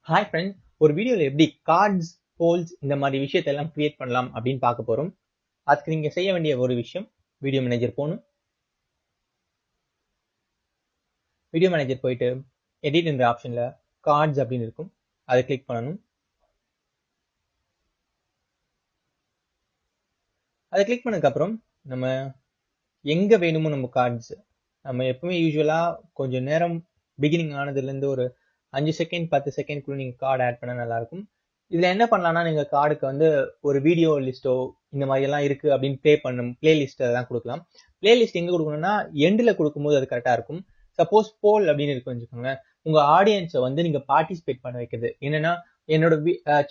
Hi friends, ஒரு வீடியோவில் எப்படி கார்ட்ஸ், போல்ஸ் இந்த மாதிரி விஷயத்தெல்லாம் கிரியேட் பண்ணலாம் அப்படின்னு பார்க்க போகிறோம். அதுக்கு நீங்கள் செய்ய வேண்டிய ஒரு விஷயம், வீடியோ மேனேஜர் போகணும். வீடியோ மேனேஜர் போயிட்டு எடிட் என்ற ஆப்ஷனில் கார்ட்ஸ் அப்படின்னு இருக்கும், அதை கிளிக் பண்ணணும். அதை கிளிக் பண்ணதுக்கப்புறம் நம்ம எங்கே வேணுமோ நம்ம கார்ட்ஸ், நம்ம எப்பவுமே யூஸ்வலாக கொஞ்சம் நேரம் பிகினிங் ஆனதுலேருந்து ஒரு 5 செகண்ட் 10 செகண்ட்குள்ள நீங்கள் கார்டு ஆட் பண்ணால் நல்லாயிருக்கும். இதில் என்ன பண்ணலாம்னா, நீங்கள் கார்டுக்கு வந்து ஒரு வீடியோ லிஸ்ட்டோ இந்த மாதிரி எல்லாம் இருக்குது அப்படின்னு பிளேலிஸ்ட் அதெல்லாம் கொடுக்கலாம். பிளேலிஸ்ட் எங்கே கொடுக்கணும்னா எண்டில் கொடுக்கும்போது அது கரெக்டாக இருக்கும். சப்போஸ் போல் அப்படின்னு இருக்குன்னு வச்சுக்கோங்க, உங்கள் ஆடியன்ஸை வந்து நீங்கள் பார்ட்டிசிபேட் பண்ண வைக்கிறது. என்னன்னா, என்னோட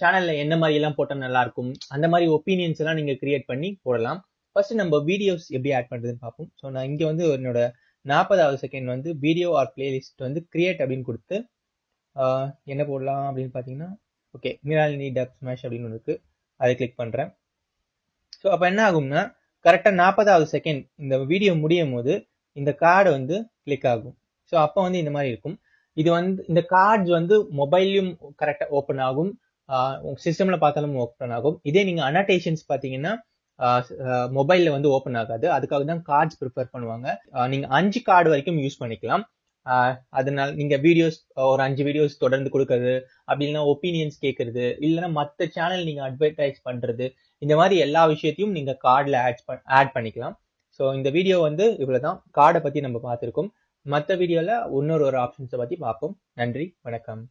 சேனலில் என்ன மாதிரி எல்லாம் போட்டால் நல்லாயிருக்கும், அந்த மாதிரி ஒப்பீனியன்ஸ் எல்லாம் நீங்கள் கிரியேட் பண்ணி போடலாம். ஃபர்ஸ்ட் நம்ம வீடியோஸ் எப்படி ஆட் பண்ணுறதுன்னு பார்ப்போம். ஸோ நான் இங்கே வந்து என்னோட 40வது செகண்ட் வந்து வீடியோ ஆர் பிளேலிஸ்ட் வந்து கிரியேட் அப்படின்னு கொடுத்து என்ன போடலாம் அப்படின்னு பார்த்தீங்கன்னா, ஓகே, மிராலினி டப் ஸ்மாஷ் அப்படின்னு ஒன்று இருக்குது, அதை கிளிக் பண்ணுறேன். ஸோ அப்போ என்ன ஆகும்னா, கரெக்டாக 40வது செகண்ட் இந்த வீடியோ முடியும் போது இந்த கார்டு வந்து கிளிக் ஆகும். ஸோ அப்போ வந்து இந்த மாதிரி இருக்கும். இது வந்து இந்த கார்ட்ஸ் வந்து மொபைல்லையும் கரெக்டாக ஓப்பன் ஆகும், சிஸ்டமில் பார்த்தாலும் ஓப்பன் ஆகும். இதே நீங்கள் அனோட்டேஷன்ஸ் பார்த்தீங்கன்னா மொபைலில் வந்து ஓப்பன் ஆகாது. அதுக்காக தான் கார்ட்ஸ் ப்ரிஃபர் பண்ணுவாங்க. நீங்கள் 5 கார்டு வரைக்கும் யூஸ் பண்ணிக்கலாம். அதனால நீங்க வீடியோஸ் ஒரு 5 வீடியோஸ் தொடர்ந்து கொடுக்கறது, அப்படி இல்லைன்னா ஒப்பீனியன்ஸ் கேட்கறது, இல்லைன்னா மற்ற சேனல் நீங்க அட்வர்டைஸ் பண்றது, இந்த மாதிரி எல்லா விஷயத்தையும் நீங்க கார்டில் ஆட் பண்ணிக்கலாம். ஸோ இந்த வீடியோ வந்து இவ்வளவுதான். கார்டை பத்தி நம்ம பார்த்துருக்கோம். மற்ற வீடியோல இன்னொரு ஆப்ஷன்ஸை பத்தி பார்ப்போம். நன்றி, வணக்கம்.